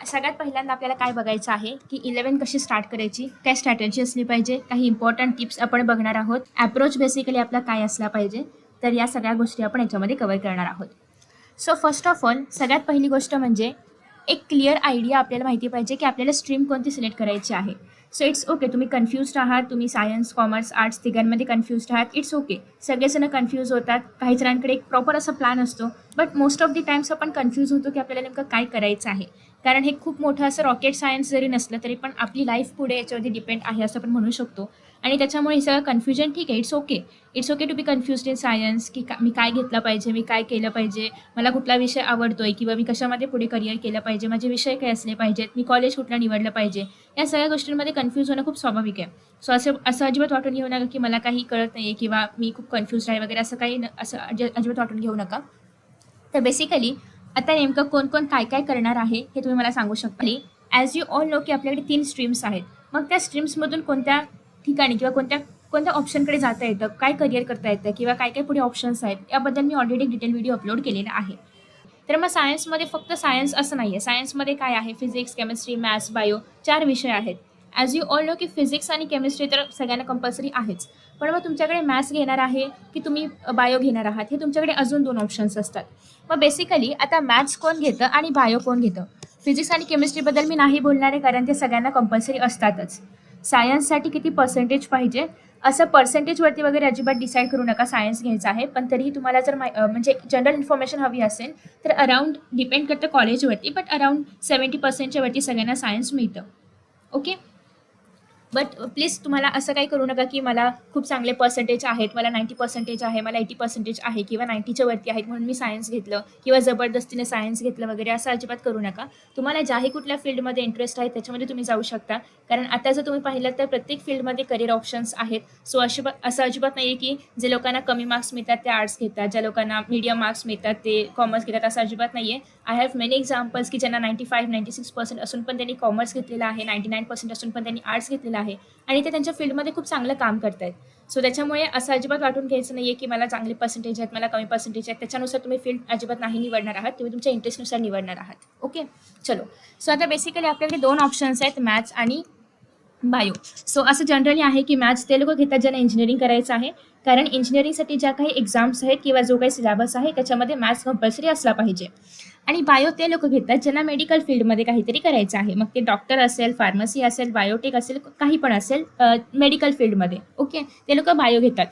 सगळ्यात पहिल्यांदा आपल्याला काय बघायचं आहे की 11 कशी स्टार्ट करायची, काय स्ट्रॅटेजी असली पाहिजे, काही इम्पॉर्टंट टिप्स आपण बघणार आहोत. ॲप्रोच बेसिकली आपला काय असला पाहिजे, तर या सगळ्या गोष्टी आपण याच्यामध्ये कव्हर करणार आहोत. सो फर्स्ट ऑफ ऑल सगळ्यात पहिली गोष्ट म्हणजे एक क्लिअर आयडिया आपल्याला माहिती पाहिजे की आपल्याला स्ट्रीम कोणती सिलेक्ट करायची आहे. सो इट्स ओके, तुम्ही कन्फ्युज्ड आहात, तुम्ही सायन्स कॉमर्स आर्ट्स तिघांमध्ये कन्फ्युज्ड आहात, इट्स ओके. सगळेजण कन्फ्यूज होतात, काही जणांकडे एक प्रॉपर असा प्लॅन असतो, but most of the times आपण कन्फ्यूज होतो की आपल्याला नेमकं काय करायचं आहे. कारण हे खूप मोठं असं रॉकेट सायन्स जरी नसलं तरी पण आपली लाईफ पुढे याच्यावरती डिपेंड आहे असं आपण म्हणू शकतो. आणि त्याच्यामुळे हे सगळं कन्फ्युजन ठीक आहे, it's okay to be confused in science की मी काय घेतलं पाहिजे, मी काय केलं पाहिजे, मला कुठला विषय आवडतोय किंवा मी कशामध्ये पुढे करिअर केलं पाहिजे, माझे विषय काय असले पाहिजेत, मी कॉलेज कुठलं निवडलं पाहिजे, या सगळ्या गोष्टींमध्ये कन्फ्यूज होणं खूप स्वाभाविक आहे. सो असं अजिबात वाटून घेऊ नका की मला काही कळत नाही आहे किंवा मी खूप कन्फ्युज आहे वगैरे, असं काही असं अजिबात वाटून घेऊ नका. तर बेसिकली आता नेमकं कोण कोण काय काय करणार आहे हे तुम्ही मला सांगू शकता. ॲज यू ऑल नो की आपल्याकडे 3 स्ट्रीम्स आहेत. मग त्या स्ट्रीम्समधून कोणत्या ठिकाणी किंवा कोणत्या ऑप्शनकडे जाता येतं, काय करिअर करता येतं किंवा काय काय पुढे ऑप्शन्स आहेत, याबद्दल मी ऑलरेडी डिटेल व्हिडिओ अपलोड केलेला आहे. तर मग सायन्समध्ये फक्त सायन्स असं नाही आहे. सायन्समध्ये काय आहे, फिजिक्स, केमिस्ट्री, मॅथ्स, बायो 4 विषय आहेत. ॲज यू ऑल नो की फिजिक्स आणि केमिस्ट्री तर सगळ्यांना कंपल्सरी आहेच. पण मग तुमच्याकडे मॅथ्स घेणार आहे की तुम्ही बायो घेणार आहात, हे तुमच्याकडे अजून 2 ऑप्शन्स असतात. मग बेसिकली आता मॅथ्स कोण घेतं आणि बायो कोण घेतं. फिजिक्स आणि केमिस्ट्रीबद्दल मी नाही बोलणार आहे कारण ते सगळ्यांना कंपल्सरी असतातच. सायन्ससाठी किती पर्सेंटेज पाहिजे असं पर्सेंटेजवरती वगैरे अजिबात डिसाईड करू नका सायन्स घ्यायचं आहे. पण तरीही तुम्हाला जर म्हणजे जनरल इन्फॉर्मेशन हवी असेल तर अराउंड डिपेंड करतं कॉलेजवरती, बट अराउंड 70% वरती सगळ्यांना सायन्स मिळतं. ओके, बट प्लीज तुम्हाला असं काही करू नका की मला खूप चांगले पर्सेंटेज आहेत, मला 90% आहे, मला 80% आहे किंवा 90च्या वरती आहेत म्हणून मी सायन्स घेतलं किंवा जबरदस्तीने सायन्स घेतलं वगैरे, असं अजिबात करू नका. तुम्हाला ज्याही कुठल्या फील्डमध्ये इंटरेस्ट आहे त्याच्यामध्ये तुम्ही जाऊ शकता. कारण आता जर तुम्ही पाहिलं तर प्रत्येक फील्डमध्ये करिअर ऑप्शन्स आहेत. सो असं अजिबात नाही आहे की जे लोकांना कमी मार्क्स मिळतात ते आर्ट्स घेतात, ज्या लोकांना मीडियम मार्क्स मिळतात ते कॉमर्स घेतात, असं अजिबात नाही आहे. आय हॅव मेनी एक्झाम्पल्स की ज्यांना 95-96% असून पण त्यांनी कॉमर्स घेतलेलं आहे, 99% असून पण त्यांनी आर्ट्स घेतलेलं आहे आणि ते त्यांच्या फील्डमध्ये खूप चांगलं काम करत आहेत. सो त्याच्यामुळे असं अजिबात वाटून घ्यायचं नाही आहे की मला चांगले पर्सेंटेज आहेत, मला कमी पर्सेंटेज आहेत, त्याच्यानुसार तुम्ही फील्ड अजिबात नाही निवडणार आहात, तुम्ही तुमच्या इंटरेस्टनुसार निवडणार आहात. ओके, चलो. सो आता बेसिकली आपल्याकडे 2 ऑप्शन्स आहेत, मॅथ्स आणि बायो. सो असं जनरली आहे की मॅथ्स ते लोक घेतात ज्यांना इंजिनिअरिंग करायचं आहे, कारण इंजिनिअरिंगसाठी ज्या काही एक्झाम्स आहेत किंवा जो काही सिलेबस आहे त्याच्यामध्ये मॅथ्स कंपल्सरी असला पाहिजे. आणि बायो ते लोक घेतात ज्यांना मेडिकल फील्डमध्ये काहीतरी करायचं आहे, मग ते डॉक्टर असेल, फार्मसी असेल, बायोटेक असेल, काही पण असेल मेडिकल फील्डमध्ये. ओके, ते लोक बायो घेतात.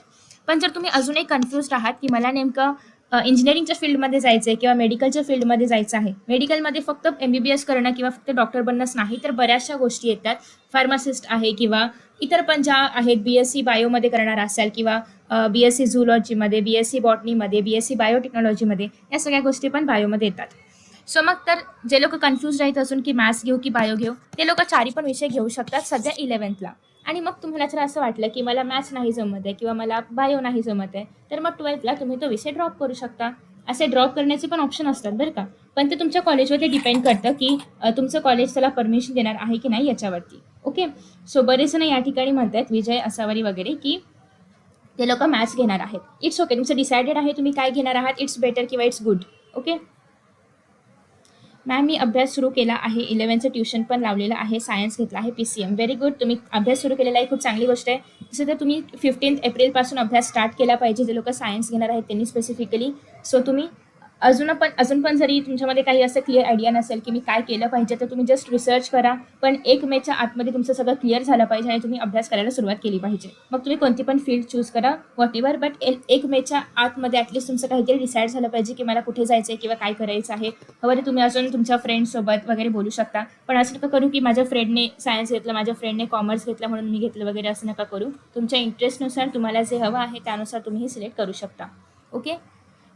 पण जर तुम्ही अजूनही कन्फ्युज्ड आहात की मला नेमकं इंजिनिअरिंगच्या फील्डमध्ये जायचं आहे किंवा मेडिकलच्या फील्डमध्ये जायचं आहे, मेडिकलमध्ये फक्त MBBS करणं किंवा फक्त डॉक्टर बनणंच नाही तर बऱ्याचशा गोष्टी येतात. फार्मासिस्ट आहे किंवा इतर पण ज्या आहेत, BSc बायोमध्ये करणार असाल किंवा BSc झूलॉजीमध्ये, BSc बॉटनीमध्ये, BSc बायोटेक्नॉलॉजीमध्ये, या सगळ्या गोष्टी पण बायोमध्ये येतात. सो मग तर जे लोक कन्फ्युज आहेत असून की मॅथ्स घेऊ की बायो घेऊ, ते लोक 4 पण विषय घेऊ शकतात सध्या 11th आणि मग तुम्हाला जर असं वाटलं की मला मॅथ्स नाही जमत आहे किंवा मला बायो नाही जमत आहे तर मग 12th तुम्ही तो विषय ड्रॉप करू शकता. असे ड्रॉप करण्याचे पण ऑप्शन असतात बरं का, पण ते तुमच्या कॉलेजवरती डिपेंड करतं की तुमचं कॉलेज त्याला परमिशन देणार आहे की नाही याच्यावरती. ओके, सो बरेच जण या ठिकाणी म्हणतात विजय असावरी वगैरे की ते लोक मॅथ्स घेणार आहेत. इट्स ओके, तुमचं डिसायडेड आहे तुम्ही काय घेणार आहात, इट्स बेटर किंवा इट्स गुड. ओके मॅम, मी अभ्यास सुरू केला आहे, 11th ट्युशन पण लावलेलं आहे, सायन्स घेतला आहे, PCM. व्हेरी गुड, तुम्ही अभ्यास सुरू केलेला आहे, खूप चांगली गोष्ट आहे. तसं तर तुम्ही 15 एप्रिलपासून अभ्यास स्टार्ट केला पाहिजे, जे लोक सायन्स घेणार आहेत त्यांनी स्पेसिफिकली. सो तुम्ही अजून पण जरी तुमच्यामध्ये काही असं क्लिअर आयडिया नसेल की मी काय केलं पाहिजे तर तुम्ही जस्ट रिसर्च करा, पण 1 मेच्या आतमध्ये तुमचं सगळं क्लिअर झालं पाहिजे आणि तुम्ही अभ्यास करायला सुरुवात केली पाहिजे. मग तुम्ही कोणती पण फील्ड चूज करा, व्हॉट एव्हर, बट 1 मेच्या आतमध्ये ॲटलिस्ट तुमचं काहीतरी डिसाईड झालं पाहिजे की मला कुठे जायचं आहे किंवा काय करायचं आहे. हवं तुम्ही अजून तुमच्या फ्रेंड्ससोबत वगैरे बोलू शकता, पण असं नका करू की माझ्या फ्रेंडने सायन्स घेतलं, माझ्या फ्रेंडने कॉमर्स घेतलं म्हणून मी घेतलं वगैरे, असं नका करू. तुमच्या इंटरेस्टनुसार तुम्हाला जे हवं आहे त्यानुसार तुम्ही हे सिलेक्ट करू शकता. Okay,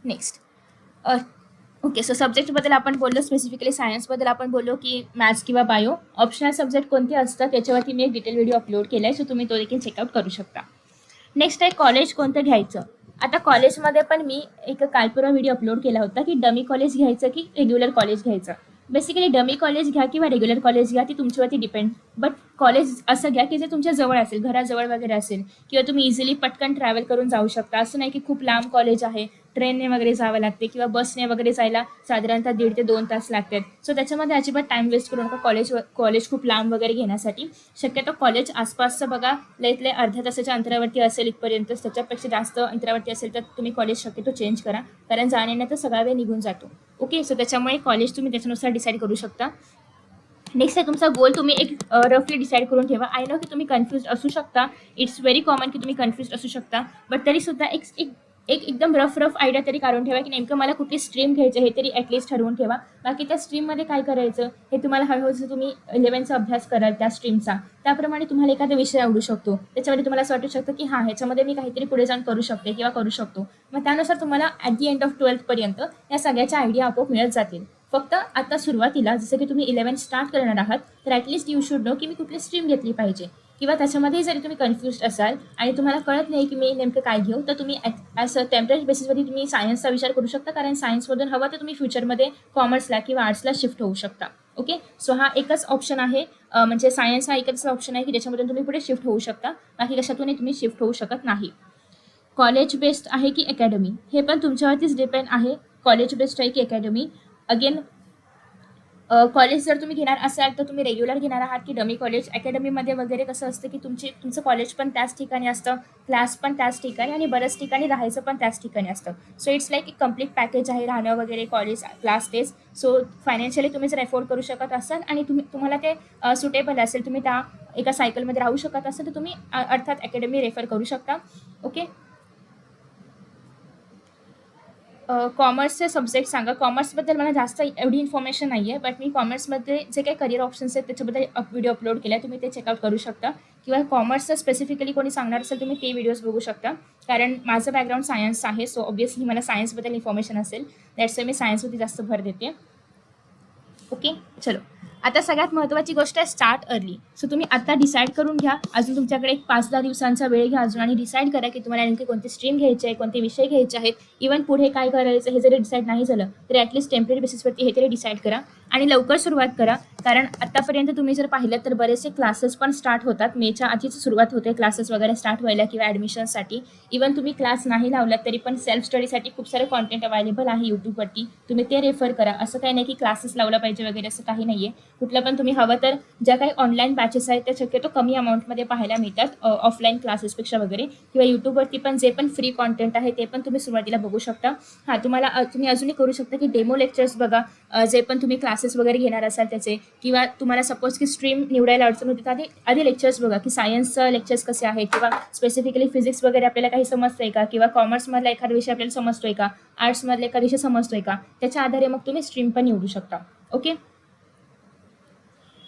next. ओके, सो सब्जेक्टबद्दल आपण बोललो, स्पेसिफिकली सायन्सबद्दल आपण बोललो की मॅथ्स किंवा बायो. ऑप्शनल सब्जेक्ट कोणते असतात याच्यावरती मी एक डिटेल व्हिडिओ अपलोड केला आहे, सो तुम्ही तो देखील चेकआउट करू शकता. नेक्स्ट आहे कॉलेज कोणतं घ्यायचं. आता कॉलेजमध्ये पण मी एक कालपूर्व व्हिडिओ अपलोड केला होता की डमी कॉलेज घ्यायचं की रेग्युलर कॉलेज घ्यायचं. बेसिकली डमी कॉलेज घ्या किंवा रेग्युलर कॉलेज घ्या, ती तुमच्यावरती डिपेंड, बट कॉलेज असं घ्या की जे तुमच्या जवळ असेल, घराजवळ वगैरे असेल किंवा तुम्ही इझिली पटकन ट्रॅव्हल करून जाऊ शकता. असं नाही की खूप लांब कॉलेज आहे ट्रेनने वगैरे जावं लागते किंवा बसने वगैरे जायला साधारणतः 1.5 ते 2 तास लागतात. सो त्याच्यामध्ये अजिबात टाईम वेस्ट करू नका कॉलेज खूप लांब वगैरे घेण्यासाठी. शक्यतो कॉलेज आसपासचं बघा, लईत लई अर्ध्या तासाच्या अंतरावरती असेल इथपर्यंत, त्याच्यापेक्षा जास्त अंतरावरती असेल तर तुम्ही कॉलेज शक्यतो चेंज करा, कारण जाण्यात सगळा वेळ निघून जातो. ओके, सो त्याच्यामुळे कॉलेज तुम्ही त्याच्यानुसार डिसाईड करू शकता. नेक्स्ट आहे तुमचा गोल. तुम्ही एक रफली डिसाईड करून ठेवा. आय नो की तुम्ही कन्फ्युज असू शकता, इट्स व्हेरी कॉमन की तुम्ही कन्फ्युज असू शकता, बट तरीसुद्धा एक एकदम रफ आयडिया तरी काढून ठेवा की नेमकं मला कुठली स्ट्रीम घ्यायचं हे तरी ॲटलिस्ट ठरवून ठेवा. बाकी त्या स्ट्रीममध्ये काय करायचं हे तुम्हाला हळूहळू तुम्ही 11चा अभ्यास कराल त्या स्ट्रीमचा, त्याप्रमाणे तुम्हाला एखादा विषय आवडू शकतो, त्याच्यामध्ये तुम्हाला असं वाटू शकतं की हां ह्याच्यामध्ये मी काहीतरी पुढे जाऊन करू शकते किंवा करू शकतो. मग त्यानुसार तुम्हाला at the end of 12th या सगळ्याच्या आयडिया आपोआप मिळत जातील. फक्त आता सुरुवातीला जसं की तुम्ही 11 स्टार्ट करणार आहात तर ॲटलिस्ट यू शुड नो की मी कुठली स्ट्रीम घेतली पाहिजे, किंवा त्याच्यामध्ये जरी तुम्ही कन्फ्युज असाल आणि तुम्हाला कळत नाही की मी नेमकं काय घेऊ, तर तुम्ही ॲज अ टेम्पररी बेसिसवरती तुम्ही सायन्सचा विचार करू शकता, कारण सायन्समधून हवं तर तुम्ही फ्युचरमध्ये कॉमर्सला किंवा आर्ट्सला शिफ्ट होऊ शकता. ओके, सो हा एकच ऑप्शन आहे, म्हणजे सायन्स हा एकच ऑप्शन आहे की ज्याच्यामधून तुम्ही पुढे शिफ्ट होऊ शकता, बाकी कशातूनही तुम्ही शिफ्ट होऊ शकत नाही. कॉलेज बेस्ड आहे की अकॅडमी, हे पण तुमच्यावरतीच डिपेंड आहे. कॉलेज बेस्ड आहे की अकॅडमी. अगेन कॉलेज जर तुम्ही घेणार असाल तर तुम्ही रेग्युलर घेणार आहात की डमी कॉलेज. अकॅडमीमध्ये वगैरे कसं असतं की तुमचं कॉलेज पण त्याच ठिकाणी असतं, क्लास पण त्याच ठिकाणी आणि बऱ्याच ठिकाणी राहायचं पण त्याच ठिकाणी असतं. सो इट्स लाईक एक कम्प्लीट पॅकेज आहे, राहणं वगैरे, college, class, test. So financially तुम्ही जर अफोर्ड करू शकत असाल आणि तुम्हाला ते सुटेबल असेल, तुम्ही त्या एका सायकलमध्ये राहू शकत असाल तर तुम्ही अर्थात अकॅडमी रेफर करू शकता. ओके, कॉमर्सचे सब्जेक्ट सांगा. कॉमर्सबद्दल मला जास्त एवढी इन्फॉर्मेशन नाही आहे, बट मी कॉमर्समध्ये जे काही करिअर ऑप्शन्स आहेत त्याच्याबद्दल व्हिडिओ अपलोड केला आहे, तुम्ही ते चेकआउट करू शकता. किंवा कॉमर्सचं स्पेसिफिकली कोणी सांगणार असेल तुम्ही ते व्हिडिओज बघू शकता, कारण माझं बॅकग्राऊंड सायन्स आहे. सो ऑब्व्हियसली मला सायन्सबद्दल इन्फॉर्मेशन असेल, दॅट्स मी सायन्सवरती जास्त भर देते. ओके, चलो आता सगळ्यात महत्त्वाची गोष्ट आहे स्टार्ट अर्ली. सो तुम्ही आता डिसाईड करून घ्या, अजून तुमच्याकडे एक 5-10 दिवसांचा वेळ घ्या अजून, आणि डिसाईड करा की तुम्हाला नेमकी कोणती स्ट्रीम घ्यायची आहे, कोणते विषय घ्यायचे आहेत, इव्हन पुढे काय करायचं हे जरी डिसाईड नाही झालं तरी ॲटलिस्ट टेम्पररी बेसिसवरती हे तरी डिसाईड करा आणि लवकर सुरुवात करा. कारण आत्तापर्यंत तुम्ही जर पाहिलं तर बरेचसे क्लासेस पण स्टार्ट होतात, मेच्या आधीच सुरुवात होते क्लासेस वगैरे स्टार्ट व्हायला किंवा ॲडमिशनसाठी. इव्हन तुम्ही क्लास नाही लावलात तरी पण सेल्फ स्टडीसाठी खूप सारे कॉन्टेंट अवेलेबल आहे यूट्यूबवरती, तुम्ही ते रेफर करा. असं काही नाही की क्लासेस लावला पाहिजे वगैरे, असं काही नाही आहे. कुठलं पण तुम्ही हवं तर ज्या काही ऑनलाईन बॅचेस आहेत त्या शक्यतो कमी अमाऊंटमध्ये पाहायला मिळतात ऑफलाईन क्लासेसपेक्षा वगैरे, किंवा यूट्यूबवरती पण जे पण फ्री कॉन्टेंट आहे ते पण तुम्ही सुरुवातीला बघू शकता. हां, तुम्ही अजूनही करू शकता की डेमो लेक्चर्स बघा, जे पण तुम्ही क्लासेस वगैरे घेणार असाल त्याचे, किंवा तुम्हाला सपोज की स्ट्रीम निवडायला अडचण होती तर आधी लेक्चर्स बघा की सायन्सचं लेक्चर्स कसे आहेत, किंवा स्पेसिफिकली फिजिक्स वगैरे आपल्याला काही समजतंय का, किंवा कॉमर्समधला एखादा विषय आपल्याला समजतोय का, आर्ट्समधला एखादा विषय समजतोय का, त्याच्या आधारे मग तुम्ही स्ट्रीम पण निवडू शकता. ओके,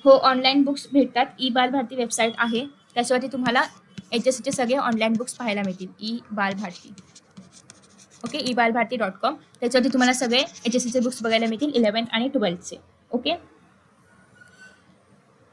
हो, ऑनलाईन बुक्स भेटतात. ई बालभारती वेबसाईट आहे, त्याच्यावरती तुम्हाला HSCचे सगळे ऑनलाईन बुक्स पाहायला मिळतील. ई बालभारती, ओके, ebalbharti.com, त्याच्यावरती तुम्हाला सगळे HSCचे बुक्स बघायला मिळतील 11th आणि 12thचे. ओके,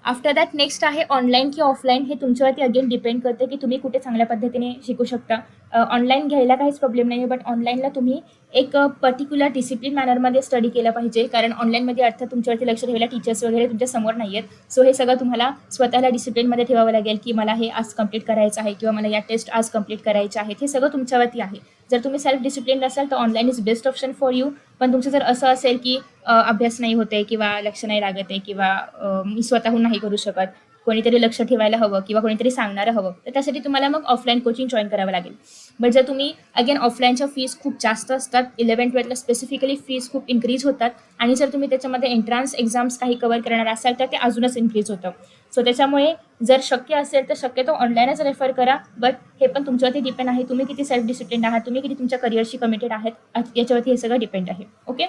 आफ्टर दॅट नेक्स्ट आहे ऑनलाईन की ऑफलाईन. हे तुमच्यावरती अगेन डिपेंड करते की तुम्ही कुठे चांगल्या पद्धतीने शिकू शकता. ऑनलाईन घ्यायला काहीच प्रॉब्लेम नाही आहे, बट ऑनलाईनला तुम्ही एक पर्टिक्युलर डिसिप्लिन मॅनरमध्ये स्टडी केलं पाहिजे, कारण ऑनलाईनमध्ये अर्थात तुमच्यावरती लक्ष ठेवायला टीचर्स वगैरे तुमच्या समोर नाही आहेत. सो हे सगळं तुम्हाला स्वतःला डिसिप्लिनमध्ये ठेवावं लागेल की मला हे आज कंप्लीट करायचं आहे किंवा मला या टेस्ट आज कंप्लीट करायच्या आहेत. हे सगळं तुमच्यावरती आहे. जर तुम्ही सेल्फ डिसिप्लिन असाल तर online is best option for you. पण तुमचं जर असं असेल की अभ्यास नाही होते किंवा लक्ष नाही लागत आहे किंवा मी स्वतःहून नाही करू शकत, कोणीतरी लक्ष ठेवायला हवं किंवा कोणीतरी सांगणारं हवं, तर त्यासाठी तुम्हाला मग ऑफलाईन कोचिंग जॉईन करावं लागेल. बट जर तुम्ही अगेन ऑफलाईनच्या फीज खूप जास्त असतात, 11-12ला स्पेसिफिकली फीज खूप इन्क्रीज होतात, आणि जर तुम्ही त्याच्यामध्ये एंट्रान्स एक्झाम्स काही कव्हर करणार असाल तर ते अजूनच इन्क्रीज होतं. सो त्याच्यामुळे जर शक्य असेल तर शक्यतो ऑनलाईनच रेफर करा, बट हे पण तुमच्यावरती डिपेंड आहे तुम्ही किती सेल्फ डिसिप्लिन आहात, तुम्ही किती तुमच्या करिअरशी कमिटेड आहात, याच्यावरती हे सगळं डिपेंड आहे. ओके,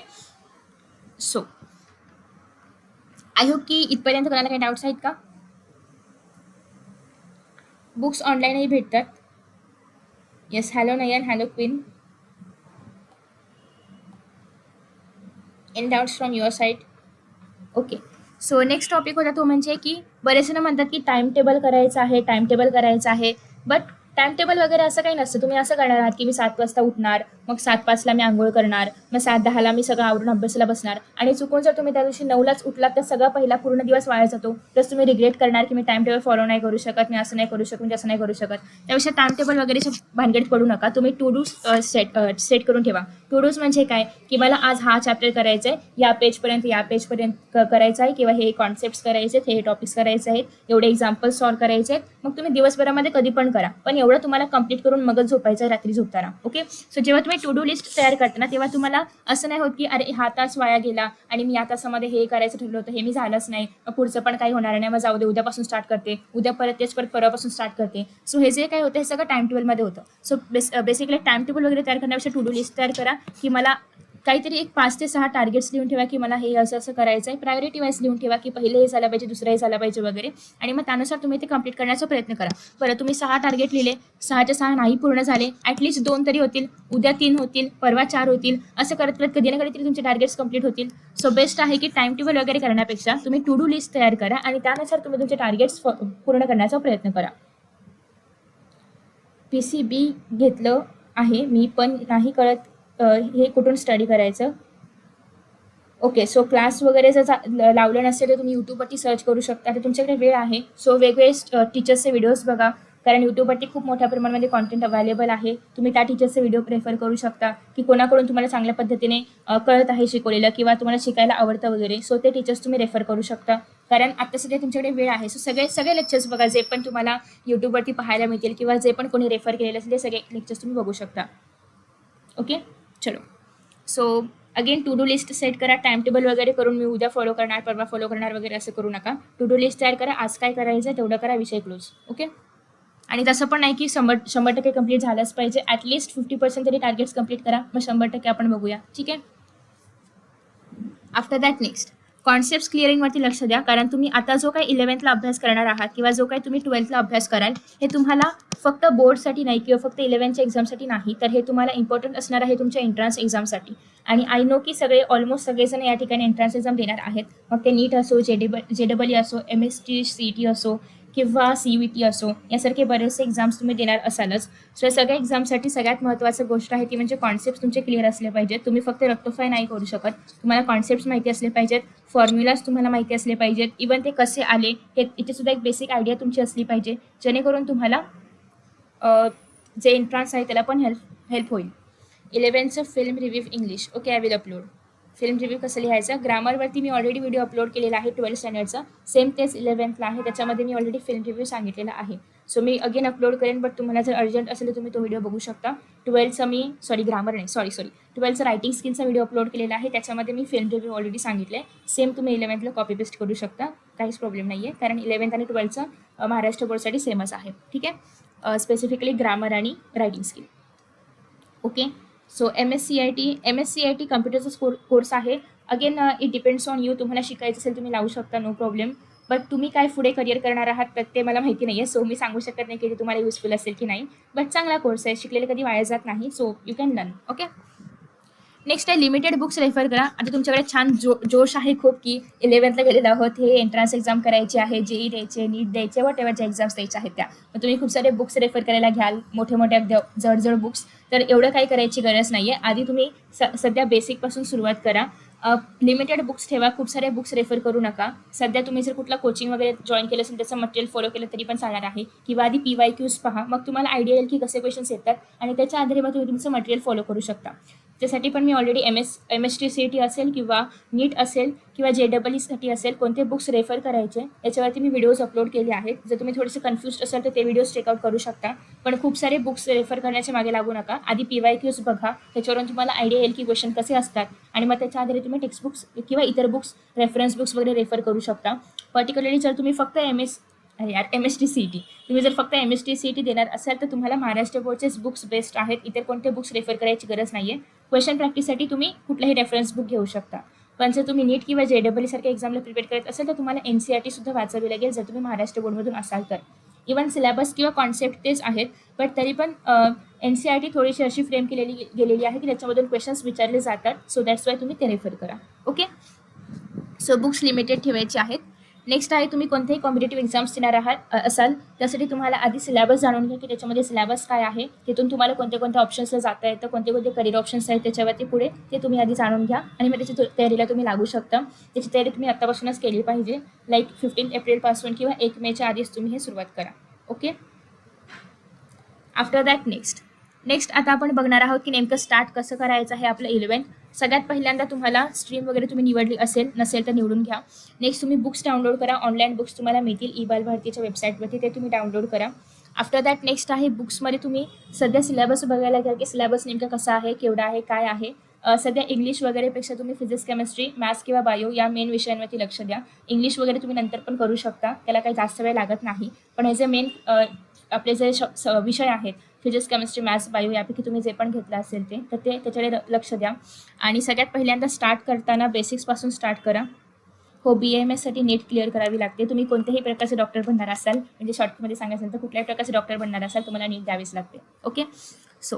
सो आय होप की इथपर्यंत कोणाला काही डाऊट्स आहेत का? बुक्स ऑनलाईनही भेटतात. Yes, hello Nayan, hello queen. Any doubts from your side? Okay, so next topic होता तो म्हणजे की बरेच जण म्हणतात की टाइम टेबल करायचं आहे, बट टाइम टेबल वगैरे असं काही नसतं. तुम्ही असं करणार आहात की मी 7 वाजता उठणार, मग 7:05ला मी आंघोळ करणार, मग 7:10ला मी सगळं आवरून अभ्यासाला बसणार आणि चुकून जर तुम्ही त्या दिवशी 9लाच उठलात तर सगळा पहिला पूर्ण दिवस वाया जातो. प्लस तुम्ही रिग्रेट करणार की मी टाइम टेबल फॉलो नाही करू शकत, मी असं नाही करू शकत, मी असं नाही करू शकत. त्यापेक्षा टाइम टेबल वगैरेच्या भानगडीत पडू नका. तुम्ही टू डू सेट करून ठेवा. टू डूज म्हणजे काय की मला आज हा चॅप्टर करायचा आहे, या पेजपर्यंत करायचा आहे, किंवा हे कॉन्सेप्ट्स करायचे आहेत, हे टॉपिक्स करायचे आहेत, एवढे एक्झाम्पल्स सॉल्व्ह करायचे आहेत. मग तुम्ही दिवसभरामध्ये कधी पण करा, पण एवढं तुम्हाला कंप्लीट करून मगच झोपायचं रात्री झोपताना. ओके. सो जेव्हा तुम्ही टू डू लिस्ट तयार करताना तेव्हा तुम्हाला असं नाही होत की अरे हा तास वाया गेला आणि मी या तासामध्ये हे करायचं ठरलं होतं, हे मी झालंच नाही, पुढचं पण काही होणार नाही, मग जाऊ दे, उद्यापासून स्टार्ट करते, उद्या परत तेच परत परवापासून स्टार्ट करते. सो हे जे काय होतं हे सगळं टाइम टेबलमध्ये होतं. सो बेसिकली टाइम टेबल वगैरे तयार करण्यापेक्षा टू डू लिस्ट तयार करा की मला काहीतरी एक 5 ते 6 टार्गेट्स लिहून ठेवा की मला हे असं असं करायचं आहे. प्रायोरिटी वाईज लिहून ठेवा की पहिले हे झालं पाहिजे, दुसरं हे झालं पाहिजे वगैरे, आणि मग त्यानुसार तुम्ही ते कंप्लीट करण्याचा प्रयत्न करा. बरं, तुम्ही 6 टार्गेट लिहिले, 6च्या 6 नाही पूर्ण झाले, ॲटलिस्ट 2 तरी होतील, उद्या 3 होतील, परवा 4 होतील, असं करत करत कधी ना कधीतरी तुमचे टार्गेट्स कंप्लीट होतील. सो बेस्ट आहे की टाइम टेबल वगैरे करण्यापेक्षा तुम्ही टू डू लिस्ट तयार करा आणि त्यानुसार तुम्ही तुमचे टार्गेट्स पूर्ण करण्याचा प्रयत्न करा. PCB घेतलं आहे मी, पण नाही कळत हे कुठून स्टडी करायचं. ओके. सो क्लास वगैरे जर लावलं नसेल तर तुम्ही यूट्यूबवरती सर्च करू शकता. तर तुमच्याकडे वेळ आहे सो वेगवेगळे टीचर्सचे व्हिडिओज बघा, कारण यूट्यूबवरती खूप मोठ्या प्रमाणामध्ये कॉन्टेंट अवेलेबल आहे. तुम्ही त्या टीचर्सचे व्हिडिओ प्रेफर करू शकता की कोणाकडून तुम्हाला चांगल्या पद्धतीने कळत आहे शिकवलेलं किंवा तुम्हाला शिकायला आवडतं वगैरे. सो ते टीचर्स तुम्ही रेफर करू शकता, कारण आता सध्या तुमच्याकडे वेळ आहे. सो सगळे लेक्चर्स बघा, जे पण तुम्हाला यूट्यूबवरती पाहायला मिळतील किंवा जे पण कोणी रेफर केलेले असेल ते सगळे लेक्चर्स तुम्ही बघू शकता. ओके. चलो. So again to do list set करा. टाइम टेबल वगैरे करून मी उद्या फॉलो करणार, परवा फॉलो करणार वगैरे असं करू नका. टू डू लिस्ट तयार करा, आज काय करायचं तेवढं करा, विषय क्लोज. ओके. आणि तसं पण नाही की 100% कंप्लीट झालंच पाहिजे. ॲटलिस्ट 50% तरी टार्गेट्स कंप्लीट करा, मग 100% आपण बघूया. ठीक आहे. आफ्टर दॅट नेक्स्ट कॉन्सेप्ट क्लिअरिंगवरती लक्ष द्या, कारण तुम्ही आता जो काही 11thला अभ्यास करणार आहात किंवा जो काही तुम्ही 12thला अभ्यास कराल हे तुम्हाला फक्त बोर्डसाठी नाही किंवा फक्त 11च्या एक्झामसाठी नाही, तर हे तुम्हाला इम्पॉर्टंट असणार आहे तुमच्या एंट्रन्स एक्झामसाठी. आणि आय नो की ऑलमोस्ट सगळेजण या ठिकाणी एंट्रन्स एक्झाम देणार आहेत, मग ते नीट असो, JEE असो, MST CET असो किंवा CVT असो, यासारखे बरेचसे एक्झाम्स तुम्ही देणार असालच. सो या सगळ्या एक्झामसाठी सगळ्यात महत्त्वाचं गोष्ट आहे ती म्हणजे कॉन्सेप्ट्स तुमचे क्लिअर असले पाहिजेत. तुम्ही फक्त रक्तफाय नाही करू शकत, तुम्हाला कॉन्सेप्ट्स माहिती असले पाहिजेत, फॉर्म्युलाज तुम्हाला माहिती असले पाहिजेत, इवन ते कसे आले हे इथेसुद्धा एक बेसिक आयडिया तुमची असली पाहिजे, जेणेकरून तुम्हाला जे एंट्रन्स आहे त्याला पण हेल्प होईल. 11th film review English. Okay, I will upload. Film review कसं लिहायचं, ग्रामरवरती मी ऑलरेडी व्हिडिओ अपलोड केलेला आहे 12th स्टँडर्डचा, सेम तेच 11thला आहे, त्याच्यामध्ये मी ऑलरेडी फिल्म रिव्ह्यू सांगितलेला आहे. सो मी अगेन अपलोड करेन, बट तुम्हाला जर अर्जंट असेल तर तुम्ही तो व्हिडिओ बघू शकता. 12thचा मी ग्रामर नाही, 12thचा रायटिंग स्किलचा व्हिडिओ अपलोड केलेला आहे, त्याच्यामध्ये मी फिल्म रिव्ह्यू ऑलरेडी सांगितलं आहे. सेम तुम्ही 11thला कॉपी पेस्ट करू शकता, काहीच प्रॉब्लेम नाही आहे, कारण 11th आणि 12thचा महाराष्ट्र बोर्डसाठी सेमच आहे. ठीक आहे. स्पेसिफिकली ग्रामर आणि writing skill. Okay. So MSCIT कम्प्युटरचा कोर्स आहे. Again it depends on you, तुम्हाला शिकायचं असेल तुम्ही लावू शकता, नो प्रॉब्लेम. बट तुम्ही काय पुढे करिअर करणार आहात तर ते मला माहिती नाही आहे, सो मी सांगू शकत नाही की ते तुम्हाला युजफुल असेल की नाही. बट चांगला कोर्स आहे, शिकलेले कधी वाया जात नाही, so you can learn. Okay. Next आहे लिमिटेड बुक्स रेफर करा. आता तुमच्याकडे छान जोश आहे खूप की 11thला गेलेलो आहोत, हे एंट्रन्स एक्झाम करायची आहे, JEE द्यायचे, नीट द्यायचे, वॉटेवर ज्या एक्झाम्स द्यायच्या आहेत त्या, मग तुम्ही खूप सारे बुक्स रेफर करायला घ्याल, मोठ्या जड बुक्स, तर एवढं काही करायची गरज नाही आहे. आधी तुम्ही सध्या बेसिकपासून सुरुवात करा. लिमिटेड बुक्स ठेवा, खूप सारे बुक्स रेफर करू नका. सध्या तुम्ही जर कुठला कोचिंग वगैरे जॉईन केलं असेल त्याचं मटेरियल फॉलो केलं तरी पण चालणार आहे, किंवा आधी PYQs पहा, मग तुम्हाला आयडिया येईल की कसे क्वेश्चन्स येतात आणि त्याच्या आधारे मग तुम्ही तुमचं मटेरियल फॉलो करू शकता. त्यासाठी पण मी ऑलरेडी MST CET असेल किंवा नीट असेल किंवा JEE असेल, कोणते बुक्स रेफर करायचे याच्यावरती मी व्हिडिओज अपलोड केले आहेत. जर तुम्ही थोडेसे कन्फ्युज्ड असाल तर ते व्हिडिओज चेकआउट करू शकता, पण खूप सारे बुक्स रेफर करण्याच्या मागे लागू नका. आधी PYQs बघा, त्याच्यावरून तुम्हाला आयडिया येईल की क्वेश्चन कसे असतात आणि मग त्याच्या आधारे तुम्ही टेक्स्टबुक्स किंवा इतर बुक्स, रेफरन्स बुक्स वगैरे रेफर करू शकता. पर्टिक्युलरली जर तुम्ही फक्त MST CET तुम्ही जर फक्त MST CET देणार असाल तर तुम्हाला महाराष्ट्र बोर्डचेच बुक्स बेस्ट आहेत, इतर कोणते बुक्स रेफर करायची गरज नाही आहे. क्वेश्चन प्रॅक्टिससाठी तुम्ही कुठलाही रेफरन्स बुक घेऊ शकता. पण जर तुम्ही नीट किंवा JEE सारख्या एक्झामला प्रिपेअर करत असाल तर तुम्हाला NCERT सुद्धा वाचावी लागेल, जर तुम्ही महाराष्ट्र बोर्डमधून असाल तर. इवन सिलेबस किंवा कॉन्सेप्ट तेच आहेत, बट तरी पण NCERT थोडीशी अशी फ्रेम गेलेली आहे की त्याच्यामधून क्वेश्चन्स विचारले जातात, सो दॅट्स वाय तुम्ही ते रेफर करा. ओके. सो बुक्स लिमिटेड ठेवायचे आहेत. नेक्स्ट आहे तुम्ही कोणतेही कॉम्पिटेटिव्ह एक्झाम्स देणार आहात असाल त्यासाठी तुम्हाला आधी सिलेबस जाणून घ्या की त्याच्यामध्ये सिलेबस काय आहे, तिथून तुम्हाला कोणत्या कोणत्या ऑप्शन्सला जाता येतं, कोणते कोणते करिअर ऑप्शन्स आहेत त्याच्यावरती पुढे ते तुम्ही आधी जाणून घ्या आणि मग त्याची तयारीला तुम्ही लागू शकता. त्याची तयारी तुम्ही आत्तापासूनच केली पाहिजे. लाईक 15 एप्रिलपासून किंवा 1 मेच्या आधीच तुम्ही हे सुरुवात करा. ओके. आफ्टर दॅट नेक्स्ट आता आपण बघणार आहोत की नेमकं स्टार्ट कसं करायचं आहे आपलं 11th. सगळ्यात पहिल्यांदा तुम्हाला स्ट्रीम वगैरे तुम्ही निवडली नसेल तर निवडून घ्या. नेक्स्ट तुम्ही बुक्स डाउनलोड करा. ऑनलाईन बुक्स तुम्हाला मिळतील ई-बालभारतीच्या वेबसाईटवरती, ते तुम्ही डाउनलोड करा. आफ्टर दॅट नेक्स्ट आहे बुक्समध्ये तुम्ही सध्या सिलेबस बघायला घ्या की सिलेबस नेमका कसा आहे, केवढा आहे, काय आहे. सध्या इंग्लिश वगैरेपेक्षा तुम्ही फिजिक्स, केमिस्ट्री, मॅथ्स किंवा बायो या मेन विषयांवरती लक्ष द्या. इंग्लिश वगैरे तुम्ही नंतर पण करू शकता, त्याला काही जास्त वेळ लागत नाही. पण हे जे मेन आपले जे विषय आहेत फिजिक्स, केमिस्ट्री, मॅथ्स, बायो यापैकी तुम्ही जे पण घेतलं असेल तर त्याच्याकडे लक्ष द्या. आणि सगळ्यात पहिल्यांदा स्टार्ट करताना बेसिक्सपासून स्टार्ट करा. हो, BAMS साठी नीट क्लिअर करावी लागते. तुम्ही कोणत्याही प्रकारचे डॉक्टर बनणार असाल, म्हणजे शॉर्टमध्ये सांगायचं असेल तर कुठल्याही प्रकारचे डॉक्टर बनणार असाल तुम्हाला नीट द्यावीच लागते. ओके. सो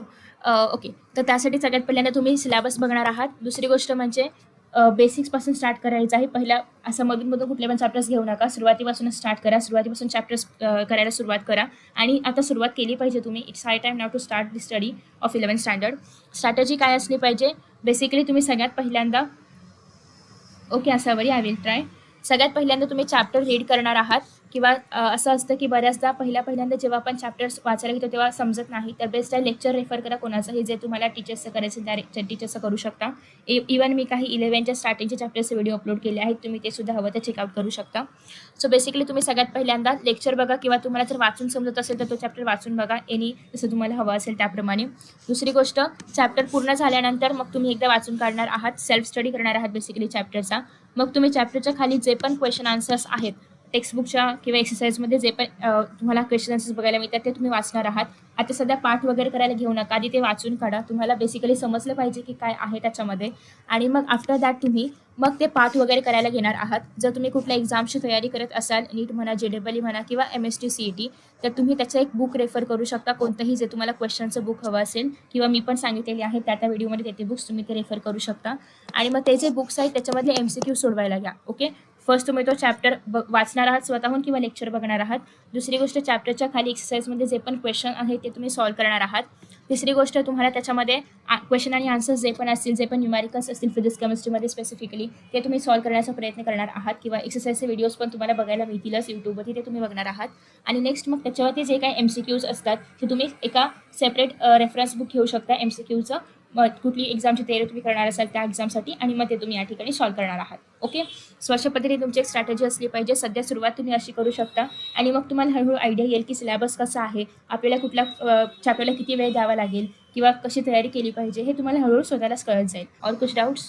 ओके, तर त्यासाठी सगळ्यात पहिल्यांदा तुम्ही सिलेबस बघणार आहात. दुसरी गोष्ट म्हणजे बेसिक्सपासून स्टार्ट करायचं आहे. पहिला असं मधून कुठले पण चॅप्टर्स घेऊ नका, सुरुवातीपासूनच स्टार्ट करा. सुरुवातीपासून चॅप्टर्स करायला सुरुवात करा आणि आता सुरुवात केली पाहिजे तुम्ही. It's high time now to start the study of 11th standard. Strategy काय असली पाहिजे? बेसिकली तुम्ही सगळ्यात पहिल्यांदा आय विल ट्राय. सगळ्यात पहिल्यांदा तुम्ही चॅप्टर रीड करणार आहात किंवा असं असतं की बऱ्याचदा पहिल्यांदा जेव्हा आपण चॅप्टर्स वाचायला घेतो तेव्हा समजत नाही, तर बेस्ट आहे लेक्चर रेफर करा कोणाचंही, जे तुम्हाला टीचर्सचं करायचं त्या टीचर्सचं करू शकता. इवन मी काही 11च्या स्टार्टिंगचे चॅप्टर्सचे व्हिडिओ अपलोड केले आहेत, तुम्ही ते सुद्धा हवं तर चेकआउट करू शकता. सो बेसिकली तुम्ही सगळ्यात पहिल्यांदा लेक्चर बघा किंवा तुम्हाला जर वाचून समजत असेल तर तो चॅप्टर वाचून बघा, जसं तुम्हाला हवं असेल त्याप्रमाणे. दुसरी गोष्ट, चॅप्टर पूर्ण झाल्यानंतर मग तुम्ही एकदा वाचून काढणार आहात, सेल्फ स्टडी करणार आहात बेसिकली चॅप्टरचा. मग तुम्ही चॅप्टरच्या खाली जे पण क्वेश्चन आन्सर्स आहेत टेक्स्टबुकच्या किंवा एक्सरसाइजमध्ये जे पण तुम्हाला क्वेश्चन आन्सर्स बघायला मिळतात ते तुम्ही वाचणार आहात. आता सध्या पाठ वगैरे करायला घेऊ नका, आधी ते वाचून काढा. तुम्हाला बेसिकली समजलं पाहिजे की काय आहे त्याच्यामध्ये, आणि मग आफ्टर दॅट तुम्ही मग ते पाठ वगैरे करायला घेणार आहात. जर तुम्ही कुठल्या एक्झामची तयारी करत असाल, नीट म्हणा, JEE म्हणा किंवा MST CET, तर तुम्ही त्याचं एक बुक रेफर करू शकता, कोणतंही जे तुम्हाला क्वेश्चनचं बुक हवं असेल किंवा मी पण सांगितलेले आहे त्या व्हिडिओमध्ये ते बुक्स तुम्ही ते रेफर करू शकता. आणि मग ते जे बुक्स आहेत त्याच्यामधले MCQ सोडवायला घ्या. ओके. फर्स्ट तुम्ही तो चॅप्टर वाचणार आहात स्वतःहून किंवा लेक्चर बघणार आहात. दुसरी गोष्ट, चॅप्टरच्या खाली एक्सरसाइजमध्ये जे पण क्वेश्चन आहे ते तुम्ही सॉल्व्ह करणार आहात. तिसरी गोष्ट, तुम्हाला त्याच्यामध्ये क्वेश्चन आणि आन्सर्स जे पण असतील, जे पण न्यूमॅरिकल्स असतील फिजिक्स केमिस्ट्रीमध्ये स्पेसिफिकली, ते तुम्ही सॉल्व्ह करण्याचा प्रयत्न करणार आहात किंवा एक्सरसाइजचे व्हिडिओज पण तुम्हाला बघायला मिळतीलच यूट्यूबवरती, ते तुम्ही बघणार आहात. आणि नेक्स्ट मग त्याच्यावरती जे काही MCQs असतात ते तुम्ही एका सेपरेट रेफरन्स बुक घेऊ शकता MCQचं. कुठली एक्झामची तयारी तुम्ही करणार असाल त्या एक्झामसाठी, आणि मग ते तुम्ही या ठिकाणी सॉल्व्ह करणार आहात. ओके. सो अशा पद्धतीने तुमची एक स्ट्रॅटेजी असली पाहिजे. सध्या सुरुवात तुम्ही अशी करू शकता आणि मग तुम्हाला हळूहळू आयडिया येईल की सिलेबस कसा आहे, आपल्याला कुठल्या चॅप्टरला किती वेळ द्यावा लागेल किंवा कशी तयारी केली पाहिजे, हे तुम्हाला हळूहळू स्वतःलाच कळत जाईल. ऑल कुछ डाऊट्स?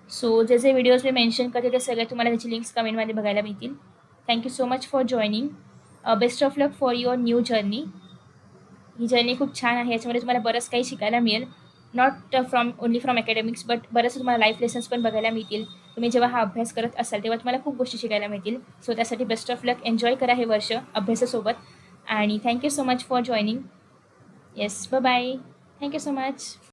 सो जे व्हिडिओज मी मेन्शन करते ते सगळे तुम्हाला त्याची लिंक्स कमेंटमध्ये बघायला मिळतील. Thank you so much for joining. Best of luck for your new journey. He journey खूप छान आहे, याच्यामध्ये तुम्हाला बरंच काही शिकायला मिळेल. Not only from academics, but बरंच तुम्हाला लाईफ लेसन्स पण बघायला मिळतील. तुम्ही जेव्हा हा अभ्यास करत असाल तेव्हा तुम्हाला खूप गोष्टी शिकायला मिळतील. सो त्यासाठी बेस्ट ऑफ लक. एन्जॉय करा हे वर्ष अभ्यासासोबत. आणि thank you so much for joining. Yes, bye. Thank you so much.